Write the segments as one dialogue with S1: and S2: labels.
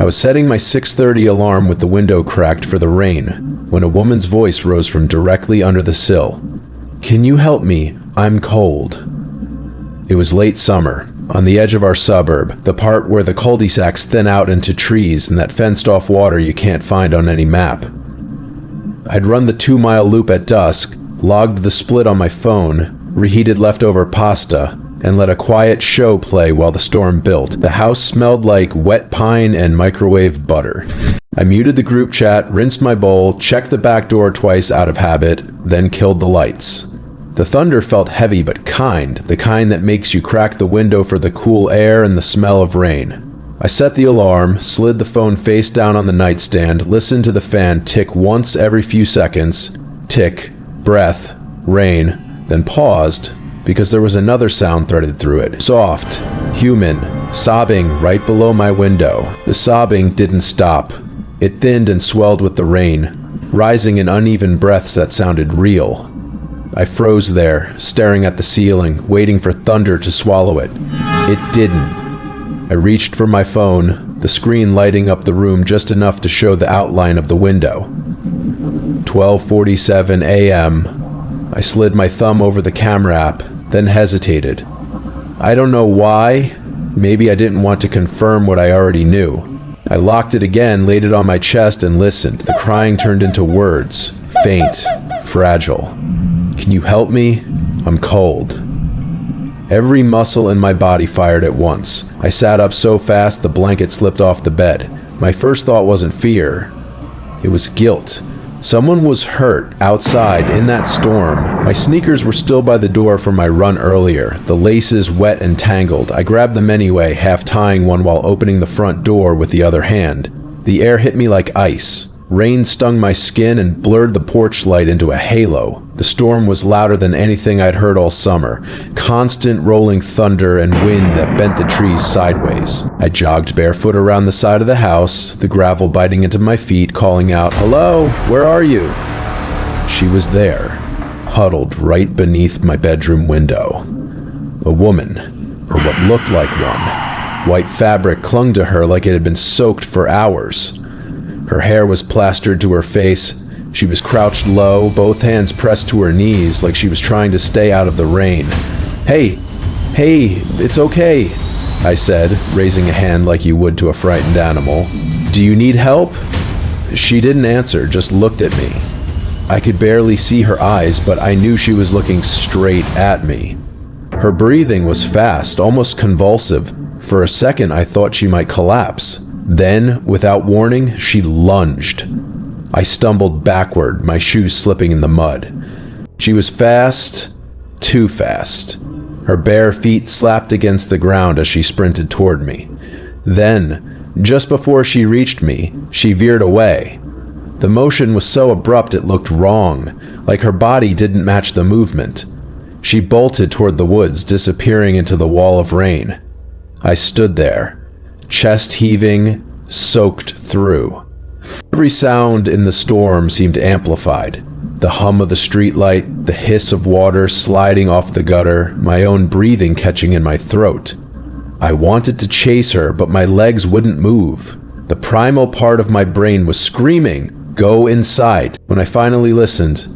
S1: I was setting my 6:30 alarm with the window cracked for the rain when a woman's voice rose from directly under the sill. "Can you help me? I'm cold." It was late summer, on the edge of our suburb, the part where the cul-de-sacs thin out into trees and that fenced-off water you can't find on any map. I'd run the 2-mile loop at dusk, logged the split on my phone, reheated leftover pasta, and let a quiet show play while the storm built. The house smelled like wet pine and microwave butter. I muted the group chat, rinsed my bowl, checked the back door twice out of habit, then killed the lights. The thunder felt heavy but kind, the kind that makes you crack the window for the cool air and the smell of rain. I set the alarm, slid the phone face down on the nightstand, listened to the fan tick once every few seconds, tick, breath, rain, then paused, because there was another sound threaded through it. Soft, human, sobbing right below my window. The sobbing didn't stop. It thinned and swelled with the rain, rising in uneven breaths that sounded real. I froze there, staring at the ceiling, waiting for thunder to swallow it. It didn't. I reached for my phone, the screen lighting up the room just enough to show the outline of the window. 12:47 a.m. I slid my thumb over the camera app, then hesitated. I don't know why. Maybe I didn't want to confirm what I already knew. I locked it again, laid it on my chest, and listened. The crying turned into words, faint, fragile. "Can you help me? I'm cold." Every muscle in my body fired at once. I sat up so fast the blanket slipped off the bed. My first thought wasn't fear. It was guilt. Someone was hurt outside in that storm. My sneakers were still by the door from my run earlier, the laces wet and tangled. I grabbed them anyway, half tying one while opening the front door with the other hand. The air hit me like ice. Rain stung my skin and blurred the porch light into a halo. The storm was louder than anything I'd heard all summer. Constant rolling thunder and wind that bent the trees sideways. I jogged barefoot around the side of the house, the gravel biting into my feet, calling out, "Hello, where are you?" She was there, huddled right beneath my bedroom window. A woman, or what looked like one. White fabric clung to her like it had been soaked for hours. Her hair was plastered to her face. She was crouched low, both hands pressed to her knees like she was trying to stay out of the rain. Hey, it's okay," I said, raising a hand like you would to a frightened animal. "Do you need help?" She didn't answer, just looked at me. I could barely see her eyes, but I knew she was looking straight at me. Her breathing was fast, almost convulsive. For a second, I thought she might collapse. Then, without warning, she lunged. I stumbled backward, my shoes slipping in the mud. She was fast, too fast. Her bare feet slapped against the ground as she sprinted toward me. Then, just before she reached me, she veered away. The motion was so abrupt it looked wrong, like her body didn't match the movement. She bolted toward the woods, disappearing into the wall of rain. I stood there, chest heaving, soaked through. Every sound in the storm seemed amplified. The hum of the streetlight, the hiss of water sliding off the gutter, my own breathing catching in my throat. I wanted to chase her, but my legs wouldn't move. The primal part of my brain was screaming, "Go inside." When I finally listened,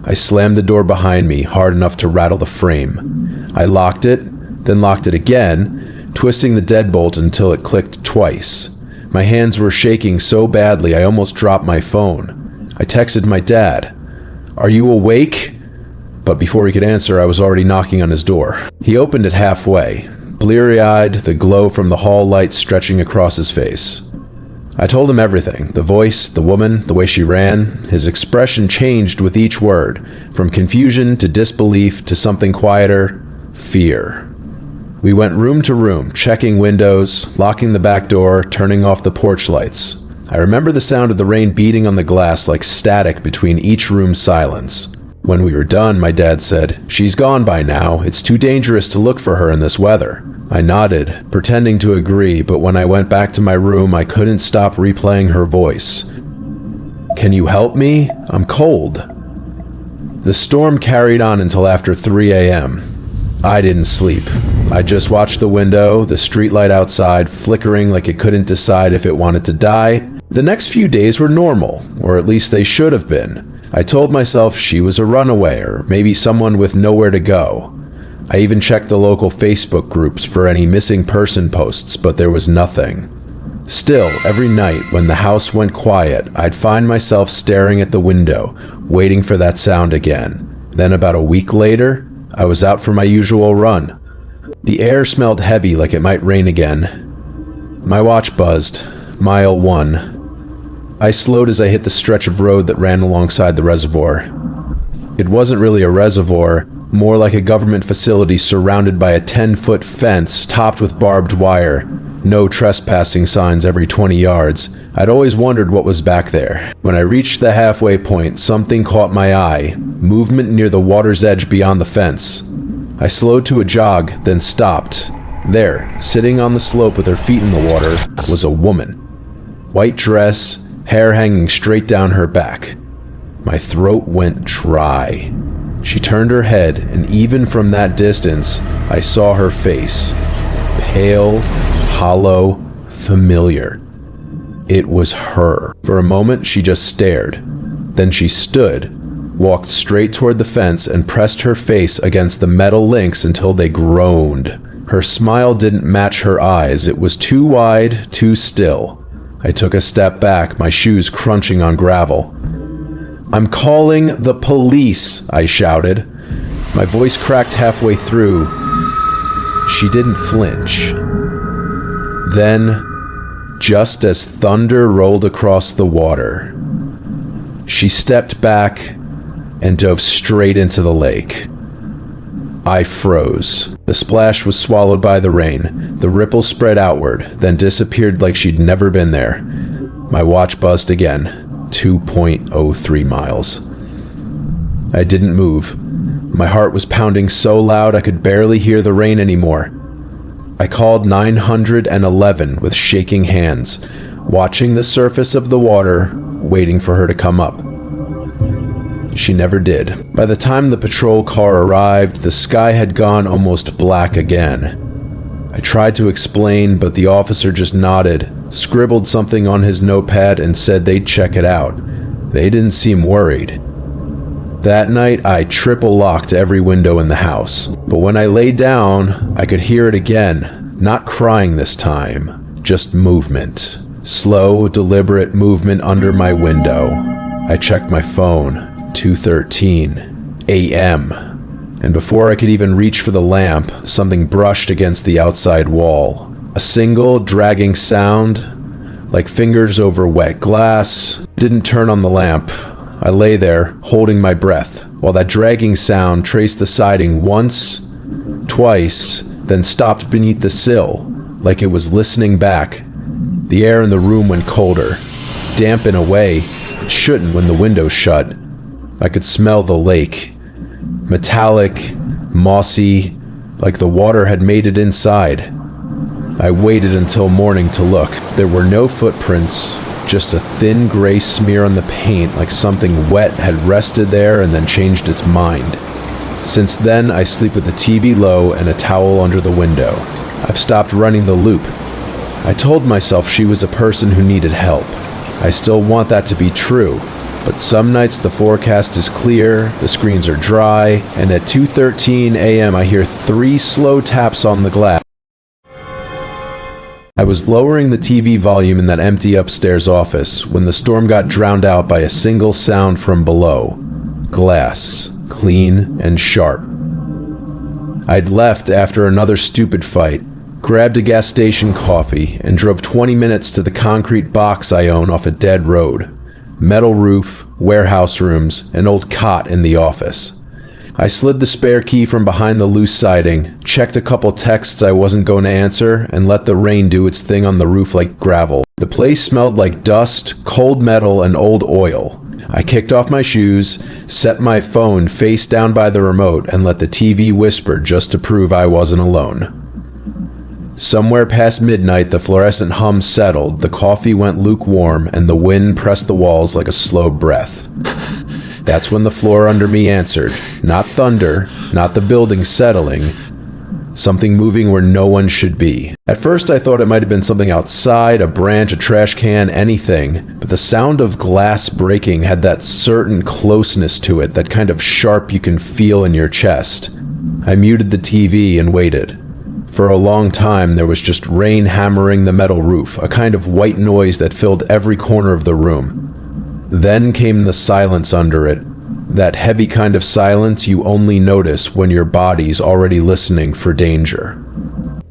S1: I slammed the door behind me hard enough to rattle the frame. I locked it, then locked it again, twisting the deadbolt until it clicked twice. My hands were shaking so badly I almost dropped my phone. I texted my dad, "Are you awake?" But before he could answer, I was already knocking on his door. He opened it halfway, bleary-eyed, the glow from the hall lights stretching across his face. I told him everything, the voice, the woman, the way she ran. His expression changed with each word, from confusion to disbelief to something quieter, fear. We went room to room, checking windows, locking the back door, turning off the porch lights. I remember the sound of the rain beating on the glass like static between each room's silence. When we were done, my dad said, "She's gone by now. It's too dangerous to look for her in this weather." I nodded, pretending to agree, but when I went back to my room, I couldn't stop replaying her voice. "Can you help me? I'm cold." The storm carried on until after 3 a.m. I didn't sleep. I just watched the window, the streetlight outside flickering like it couldn't decide if it wanted to die. The next few days were normal, or at least they should have been. I told myself she was a runaway, or maybe someone with nowhere to go. I even checked the local Facebook groups for any missing person posts, but there was nothing. Still, every night when the house went quiet, I'd find myself staring at the window, waiting for that sound again. Then about a week later, I was out for my usual run. The air smelled heavy like it might rain again. My watch buzzed. Mile 1. I slowed as I hit the stretch of road that ran alongside the reservoir. It wasn't really a reservoir, more like a government facility surrounded by a 10-foot fence topped with barbed wire. No trespassing signs every 20 yards. I'd always wondered what was back there. When I reached the halfway point, something caught my eye. Movement near the water's edge beyond the fence. I slowed to a jog, then stopped. There, sitting on the slope with her feet in the water, was a woman. White dress, hair hanging straight down her back. My throat went dry. She turned her head, and even from that distance, I saw her face. Pale, hollow, familiar. It was her. For a moment, she just stared. Then she stood, walked straight toward the fence, and pressed her face against the metal links until they groaned. Her smile didn't match her eyes. It was too wide, too still. I took a step back, my shoes crunching on gravel. "I'm calling the police," I shouted. My voice cracked halfway through. She didn't flinch. Then, just as thunder rolled across the water, she stepped back and dove straight into the lake. I froze. The splash was swallowed by the rain. The ripple spread outward, then disappeared like she'd never been there. My watch buzzed again. 2.03 miles. I didn't move. My heart was pounding so loud I could barely hear the rain anymore. I called 911 with shaking hands, watching the surface of the water, waiting for her to come up. She never did. By the time the patrol car arrived, the sky had gone almost black again. I tried to explain, but the officer just nodded, scribbled something on his notepad, and said they'd check it out. They didn't seem worried. That night, I triple-locked every window in the house. But when I lay down, I could hear it again. Not crying this time, just movement. Slow, deliberate movement under my window. I checked my phone. 2:13 a.m. And before I could even reach for the lamp, something brushed against the outside wall. A single, dragging sound, like fingers over wet glass. Didn't turn on the lamp. I lay there, holding my breath, while that dragging sound traced the siding once, twice, then stopped beneath the sill, like it was listening back. The air in the room went colder, damp in a way it shouldn't when the window shut. I could smell the lake. Metallic, mossy, like the water had made it inside. I waited until morning to look. There were no footprints, just a thin gray smear on the paint like something wet had rested there and then changed its mind. Since then, I sleep with the TV low and a towel under the window. I've stopped running the loop. I told myself she was a person who needed help. I still want that to be true. But some nights the forecast is clear, the screens are dry, and at 2:13 a.m. I hear 3 slow taps on the glass. I was lowering the TV volume in that empty upstairs office when the storm got drowned out by a single sound from below. Glass, clean and sharp. I'd left after another stupid fight, grabbed a gas station coffee, and drove 20 minutes to the concrete box I own off a dead road. Metal roof, warehouse rooms, an old cot in the office. I slid the spare key from behind the loose siding, checked a couple texts I wasn't going to answer, and let the rain do its thing on the roof like gravel. The place smelled like dust, cold metal, and old oil. I kicked off my shoes, set my phone face down by the remote, and let the TV whisper just to prove I wasn't alone. Somewhere past midnight, the fluorescent hum settled, the coffee went lukewarm, and the wind pressed the walls like a slow breath. That's when the floor under me answered. Not thunder, not the building settling, something moving where no one should be. At first I thought it might have been something outside, a branch, a trash can, anything, but the sound of glass breaking had that certain closeness to it, that kind of sharp you can feel in your chest. I muted the TV and waited. For a long time there was just rain hammering the metal roof, a kind of white noise that filled every corner of the room. Then came the silence under it. That heavy kind of silence you only notice when your body's already listening for danger.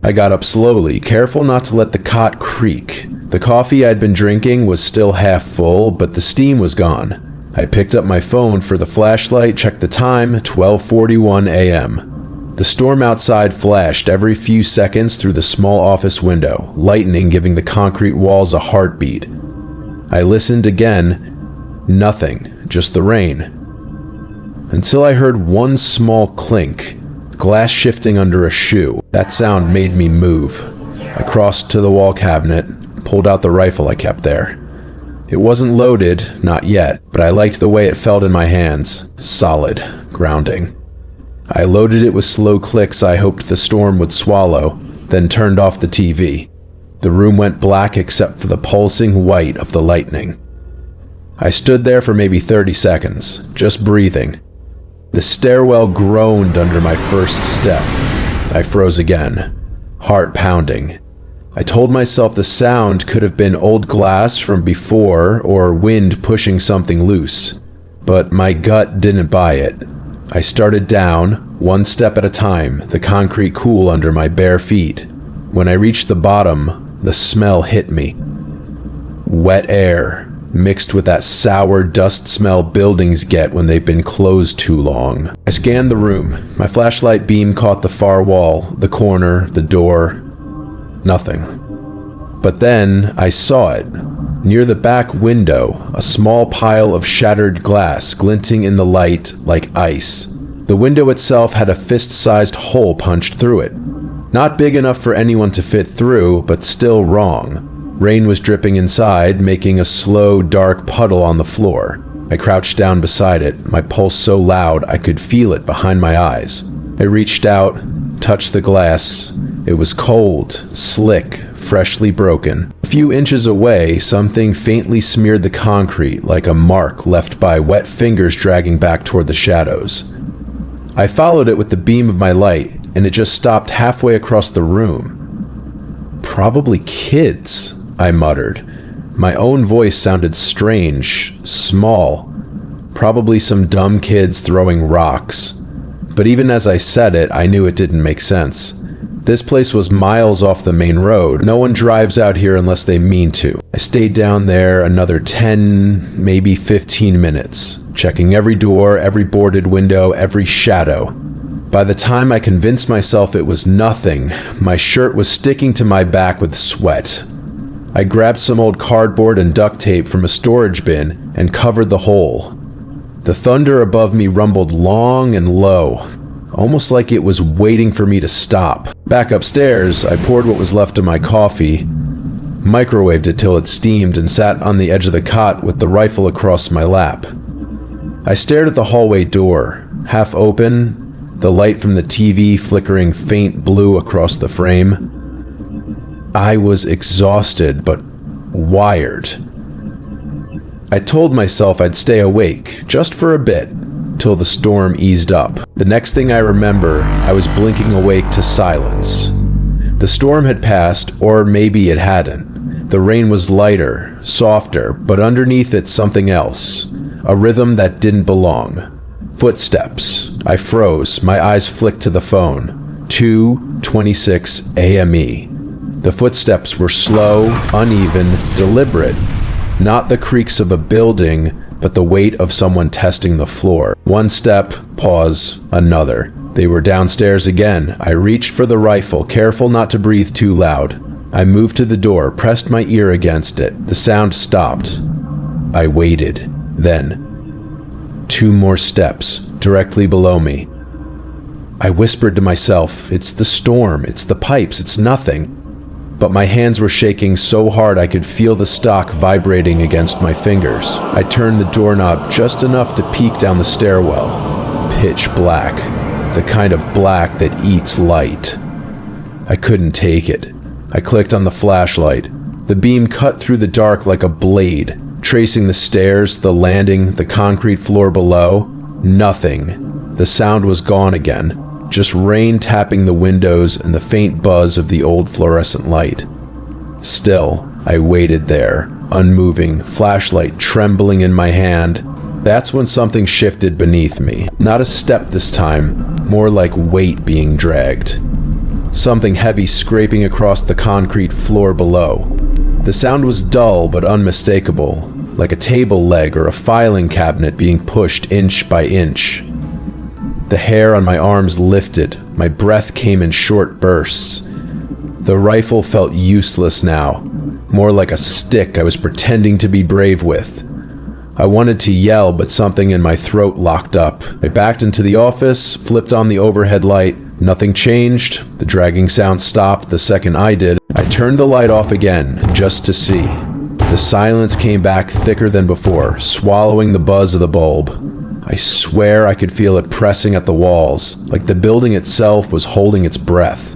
S1: I got up slowly, careful not to let the cot creak. The coffee I'd been drinking was still half full, but the steam was gone. I picked up my phone for the flashlight, checked the time, 12:41 a.m. The storm outside flashed every few seconds through the small office window, lightning giving the concrete walls a heartbeat. I listened again. Nothing, just the rain. Until I heard one small clink, glass shifting under a shoe. That sound made me move. I crossed to the wall cabinet, pulled out the rifle I kept there. It wasn't loaded, not yet, but I liked the way it felt in my hands. Solid, grounding. I loaded it with slow clicks I hoped the storm would swallow, then turned off the TV. The room went black except for the pulsing white of the lightning. I stood there for maybe 30 seconds, just breathing. The stairwell groaned under my first step. I froze again, heart pounding. I told myself the sound could have been old glass from before or wind pushing something loose, but my gut didn't buy it. I started down, one step at a time, the concrete cool under my bare feet. When I reached the bottom, the smell hit me. Wet air, mixed with that sour dust smell buildings get when they've been closed too long. I scanned the room. My flashlight beam caught the far wall, the corner, the door. Nothing. But then I saw it. Near the back window, a small pile of shattered glass glinting in the light like ice. The window itself had a fist-sized hole punched through it. Not big enough for anyone to fit through, but still wrong. Rain was dripping inside, making a slow, dark puddle on the floor. I crouched down beside it, my pulse so loud I could feel it behind my eyes. I reached out, touched the glass. It was cold, slick, freshly broken. A few inches away, something faintly smeared the concrete like a mark left by wet fingers dragging back toward the shadows. I followed it with the beam of my light, and it just stopped halfway across the room. Probably kids, I muttered. My own voice sounded strange, small. Probably some dumb kids throwing rocks. But even as I said it, I knew it didn't make sense. This place was miles off the main road. No one drives out here unless they mean to. I stayed down there another 10, maybe 15 minutes, checking every door, every boarded window, every shadow. By the time I convinced myself it was nothing, my shirt was sticking to my back with sweat. I grabbed some old cardboard and duct tape from a storage bin and covered the hole. The thunder above me rumbled long and low, almost like it was waiting for me to stop. Back upstairs, I poured what was left of my coffee, microwaved it till it steamed, and sat on the edge of the cot with the rifle across my lap. I stared at the hallway door, half open, the light from the TV flickering faint blue across the frame. I was exhausted, but wired. I told myself I'd stay awake, just for a bit, till the storm eased up. The next thing I remember, I was blinking awake to silence. The storm had passed, or maybe it hadn't. The rain was lighter, softer, but underneath it something else. A rhythm that didn't belong. Footsteps. I froze, my eyes flicked to the phone. 2:26 AME. The footsteps were slow, uneven, deliberate. Not the creaks of a building, but the weight of someone testing the floor. One step, pause, another. They were downstairs again. I reached for the rifle, careful not to breathe too loud. I moved to the door, pressed my ear against it. The sound stopped. I waited. Then, 2 more steps, directly below me. I whispered to myself, it's the storm, it's the pipes, it's nothing. But my hands were shaking so hard I could feel the stock vibrating against my fingers. I turned the doorknob just enough to peek down the stairwell. Pitch black. The kind of black that eats light. I couldn't take it. I clicked on the flashlight. The beam cut through the dark like a blade, tracing the stairs, the landing, the concrete floor below. Nothing. The sound was gone again. Just rain tapping the windows and the faint buzz of the old fluorescent light. Still, I waited there, unmoving, flashlight trembling in my hand. That's when something shifted beneath me. Not a step this time, more like weight being dragged. Something heavy scraping across the concrete floor below. The sound was dull but unmistakable, like a table leg or a filing cabinet being pushed inch by inch. The hair on my arms lifted, my breath came in short bursts. The rifle felt useless now, more like a stick I was pretending to be brave with. I wanted to yell, but something in my throat locked up. I backed into the office, flipped on the overhead light. Nothing changed. The dragging sound stopped the second I did. I turned the light off again, just to see. The silence came back thicker than before, swallowing the buzz of the bulb. I swear I could feel it pressing at the walls, like the building itself was holding its breath.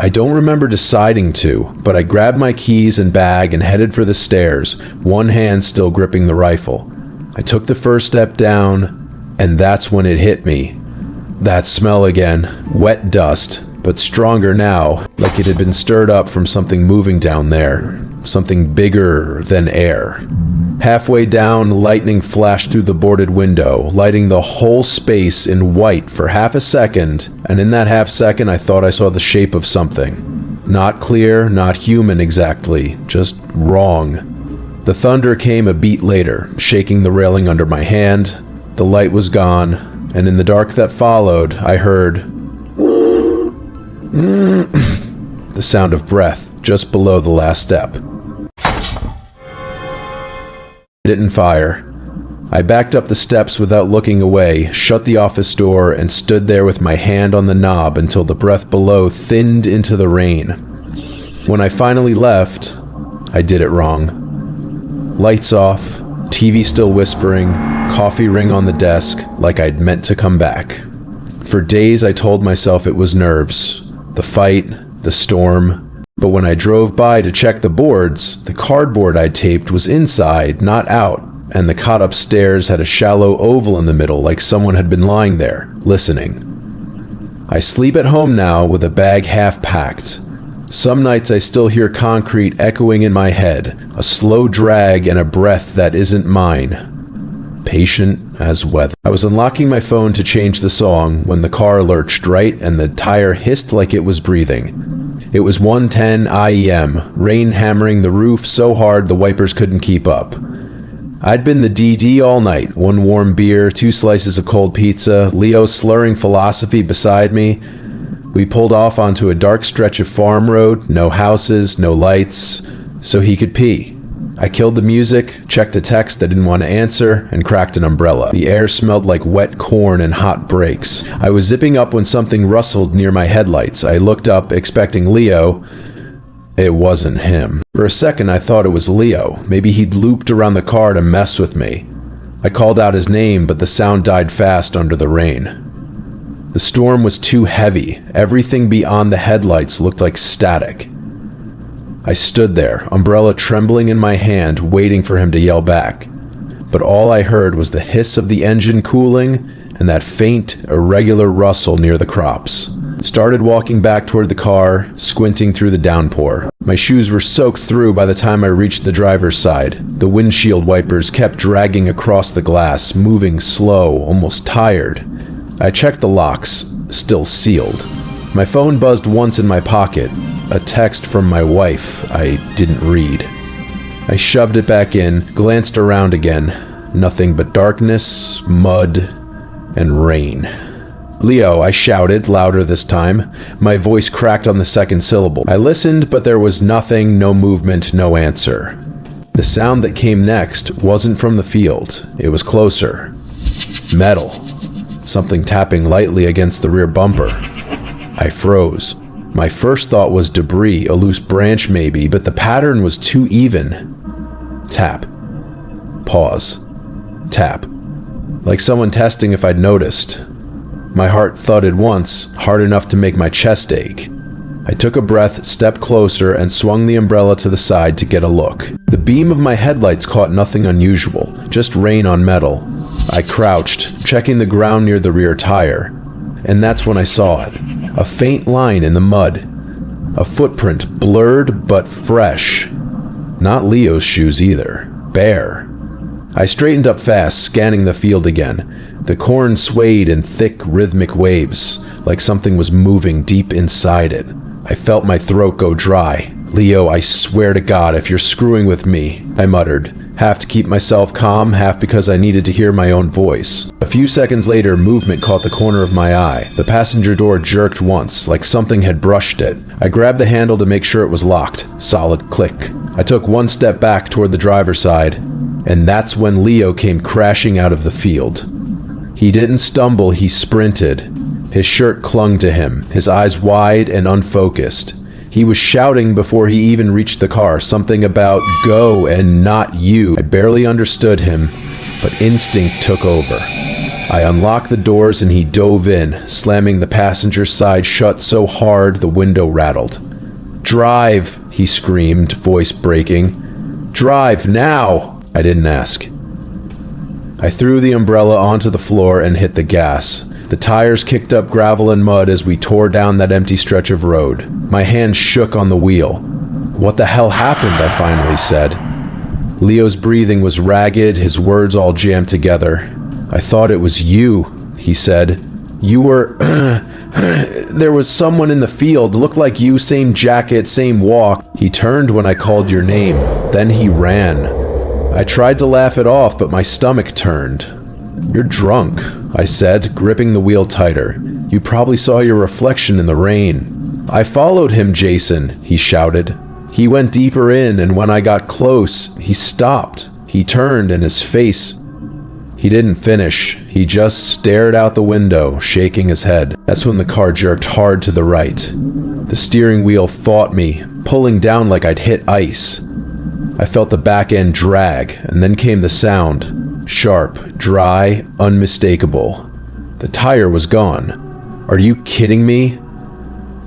S1: I don't remember deciding to, but I grabbed my keys and bag and headed for the stairs, one hand still gripping the rifle. I took the first step down, and that's when it hit me. That smell again, wet dust, but stronger now, like it had been stirred up from something moving down there, something bigger than air. Halfway down, lightning flashed through the boarded window, lighting the whole space in white for half a second, and in that half second I thought I saw the shape of something. Not clear, not human exactly, just wrong. The thunder came a beat later, shaking the railing under my hand. The light was gone, and in the dark that followed, I heard the sound of breath just below the last step. Didn't fire. I backed up the steps without looking away, shut the office door, and stood there with my hand on the knob until the breath below thinned into the rain. When I finally left, I did it wrong. Lights off, TV still whispering, coffee ring on the desk, like I'd meant to come back. For days I told myself it was nerves, the fight, the storm. But when I drove by to check the boards, the cardboard I'd taped was inside, not out, and the cot upstairs had a shallow oval in the middle like someone had been lying there, listening. I sleep at home now with a bag half packed. Some nights I still hear concrete echoing in my head, a slow drag and a breath that isn't mine. Patient as weather. I was unlocking my phone to change the song when the car lurched right and the tire hissed like it was breathing. It was 1:10 IEM, rain hammering the roof so hard the wipers couldn't keep up. I'd been the DD all night, one warm beer, 2 slices of cold pizza, Leo slurring philosophy beside me. We pulled off onto a dark stretch of farm road, no houses, no lights, so he could pee. I killed the music, checked a text I didn't want to answer, and cracked an umbrella. The air smelled like wet corn and hot brakes. I was zipping up when something rustled near my headlights. I looked up, expecting Leo. It wasn't him. For a second I thought it was Leo. Maybe he'd looped around the car to mess with me. I called out his name, but the sound died fast under the rain. The storm was too heavy. Everything beyond the headlights looked like static. I stood there, umbrella trembling in my hand, waiting for him to yell back. But all I heard was the hiss of the engine cooling and that faint, irregular rustle near the crops. Started walking back toward the car, squinting through the downpour. My shoes were soaked through by the time I reached the driver's side. The windshield wipers kept dragging across the glass, moving slow, almost tired. I checked the locks, still sealed. My phone buzzed once in my pocket, a text from my wife I didn't read. I shoved it back in, glanced around again. Nothing but darkness, mud, and rain. "Leo," I shouted, louder this time. My voice cracked on the second syllable. I listened, but there was nothing, no movement, no answer. The sound that came next wasn't from the field. It was closer. Metal. Something tapping lightly against the rear bumper. I froze. My first thought was debris, a loose branch maybe, but the pattern was too even. Tap. Pause. Tap. Like someone testing if I'd noticed. My heart thudded once, hard enough to make my chest ache. I took a breath, stepped closer, and swung the umbrella to the side to get a look. The beam of my headlights caught nothing unusual, just rain on metal. I crouched, checking the ground near the rear tire, and that's when I saw it. A faint line in the mud. A footprint, blurred but fresh. Not Leo's shoes either. Bare. I straightened up fast, scanning the field again. The corn swayed in thick, rhythmic waves, like something was moving deep inside it. I felt my throat go dry. "Leo, I swear to God, if you're screwing with me," I muttered, half to keep myself calm, half because I needed to hear my own voice. A few seconds later, movement caught the corner of my eye. The passenger door jerked once, like something had brushed it. I grabbed the handle to make sure it was locked. Solid click. I took one step back toward the driver's side, and that's when Leo came crashing out of the field. He didn't stumble, he sprinted. His shirt clung to him, his eyes wide and unfocused. He was shouting before he even reached the car, something about "go" and "not you." I barely understood him, but instinct took over. I unlocked the doors and he dove in, slamming the passenger side shut so hard the window rattled. "Drive!" he screamed, voice breaking. "Drive, now!" I didn't ask. I threw the umbrella onto the floor and hit the gas. The tires kicked up gravel and mud as we tore down that empty stretch of road. My hand shook on the wheel. "What the hell happened?" I finally said. Leo's breathing was ragged, his words all jammed together. "I thought it was you," he said. "You were... there was someone in the field, looked like you, same jacket, same walk. He turned when I called your name. Then he ran." I tried to laugh it off, but my stomach turned. "You're drunk," I said, gripping the wheel tighter. "You probably saw your reflection in the rain." "I followed him, Jason," he shouted. "He went deeper in, and when I got close, he stopped. He turned, and his face..." He didn't finish. He just stared out the window, shaking his head. That's when the car jerked hard to the right. The steering wheel fought me, pulling down like I'd hit ice. I felt the back end drag, and then came the sound. Sharp, dry, unmistakable. The tire was gone. "Are you kidding me?"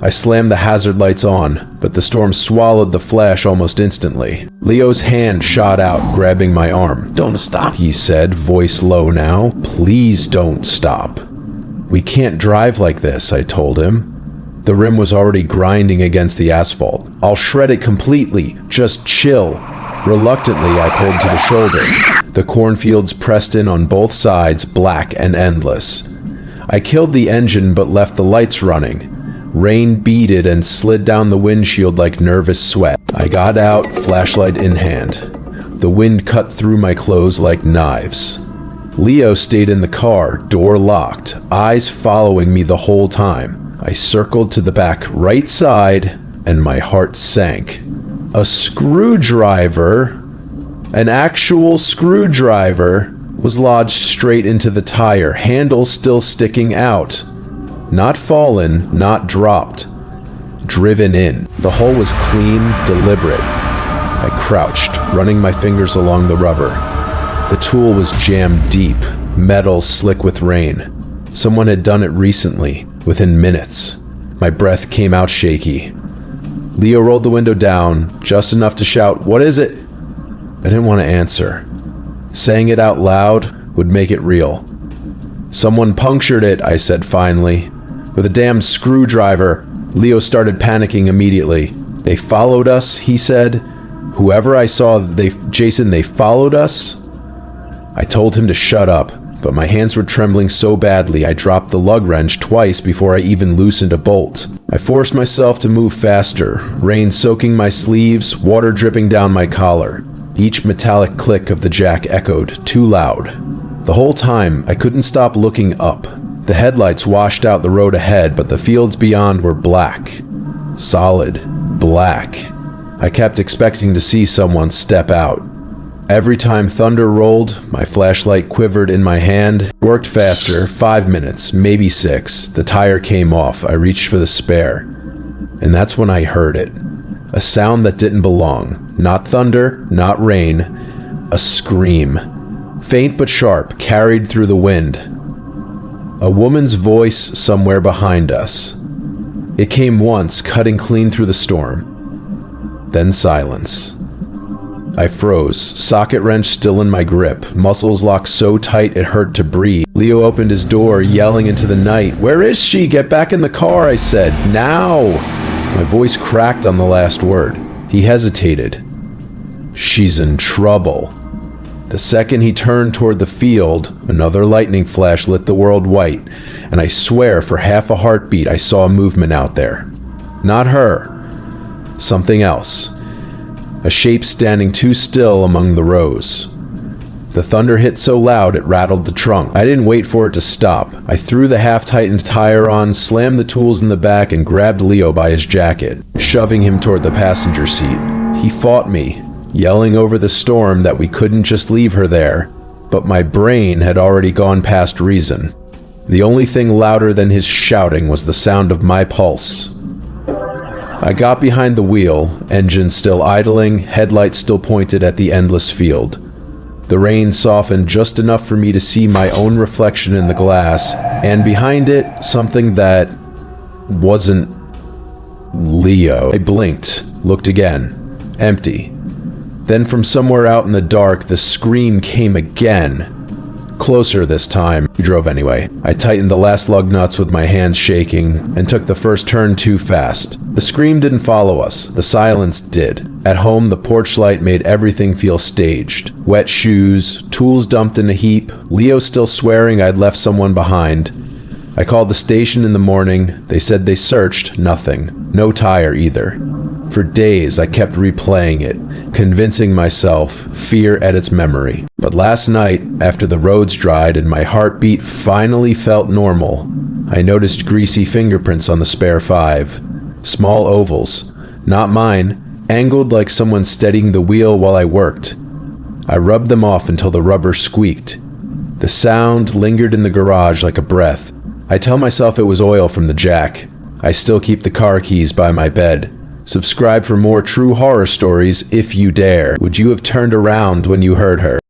S1: I slammed the hazard lights on, but the storm swallowed the flash almost instantly. Leo's hand shot out, grabbing my arm. "Don't stop," he said, voice low now. "Please don't stop." "We can't drive like this," I told him. The rim was already grinding against the asphalt. "I'll shred it completely. Just chill." Reluctantly, I pulled to the shoulder. The cornfields pressed in on both sides, black and endless. I killed the engine but left the lights running. Rain beaded and slid down the windshield like nervous sweat. I got out, flashlight in hand. The wind cut through my clothes like knives. Leo stayed in the car, door locked, eyes following me the whole time. I circled to the back right side, and my heart sank. A screwdriver, an actual screwdriver, was lodged straight into the tire, handle still sticking out. Not fallen, not dropped. Driven in. The hole was clean, deliberate. I crouched, running my fingers along the rubber. The tool was jammed deep, metal slick with rain. Someone had done it recently, within minutes. My breath came out shaky. Leo rolled the window down, just enough to shout, "What is it?" I didn't want to answer. Saying it out loud would make it real. "Someone punctured it," I said finally. "With a damn screwdriver." Leo started panicking immediately. "They followed us," he said. "Whoever I saw, Jason, they followed us?" I told him to shut up, but my hands were trembling so badly I dropped the lug wrench twice before I even loosened a bolt. I forced myself to move faster, rain soaking my sleeves, water dripping down my collar. Each metallic click of the jack echoed, too loud. The whole time, I couldn't stop looking up. The headlights washed out the road ahead, but the fields beyond were black. Solid. Black. I kept expecting to see someone step out. Every time thunder rolled, my flashlight quivered in my hand. It worked faster, 5 minutes, maybe 6. The tire came off. I reached for the spare. And that's when I heard it. A sound that didn't belong. Not thunder, not rain. A scream. Faint but sharp, carried through the wind. A woman's voice somewhere behind us. It came once, cutting clean through the storm. Then silence. I froze, socket wrench still in my grip, muscles locked so tight it hurt to breathe. Leo opened his door, yelling into the night. "Where is she? Get back in the car," I said. "Now!" My voice cracked on the last word. He hesitated. "She's in trouble." The second he turned toward the field, another lightning flash lit the world white, and I swear for half a heartbeat I saw movement out there. Not her. Something else. A shape standing too still among the rows. The thunder hit so loud it rattled the trunk. I didn't wait for it to stop. I threw the half-tightened tire on, slammed the tools in the back, and grabbed Leo by his jacket, shoving him toward the passenger seat. He fought me, yelling over the storm that we couldn't just leave her there, but my brain had already gone past reason. The only thing louder than his shouting was the sound of my pulse. I got behind the wheel, engine still idling, headlights still pointed at the endless field. The rain softened just enough for me to see my own reflection in the glass, and behind it, something that wasn't Leo. I blinked, looked again. Empty. Then from somewhere out in the dark, the scream came again. Closer this time. We drove anyway. I tightened the last lug nuts with my hands shaking and took the first turn too fast. The scream didn't follow us. The silence did. At home, the porch light made everything feel staged. Wet shoes, tools dumped in a heap, Leo still swearing I'd left someone behind. I called the station in the morning. They said they searched. Nothing. No tire either. For days, I kept replaying it, convincing myself fear edits memory. But last night, after the roads dried and my heartbeat finally felt normal, I noticed greasy fingerprints on the spare 5. Small ovals. Not mine, angled like someone steadying the wheel while I worked. I rubbed them off until the rubber squeaked. The sound lingered in the garage like a breath. I tell myself it was oil from the jack. I still keep the car keys by my bed. Subscribe for more true horror stories if you dare. Would you have turned around when you heard her?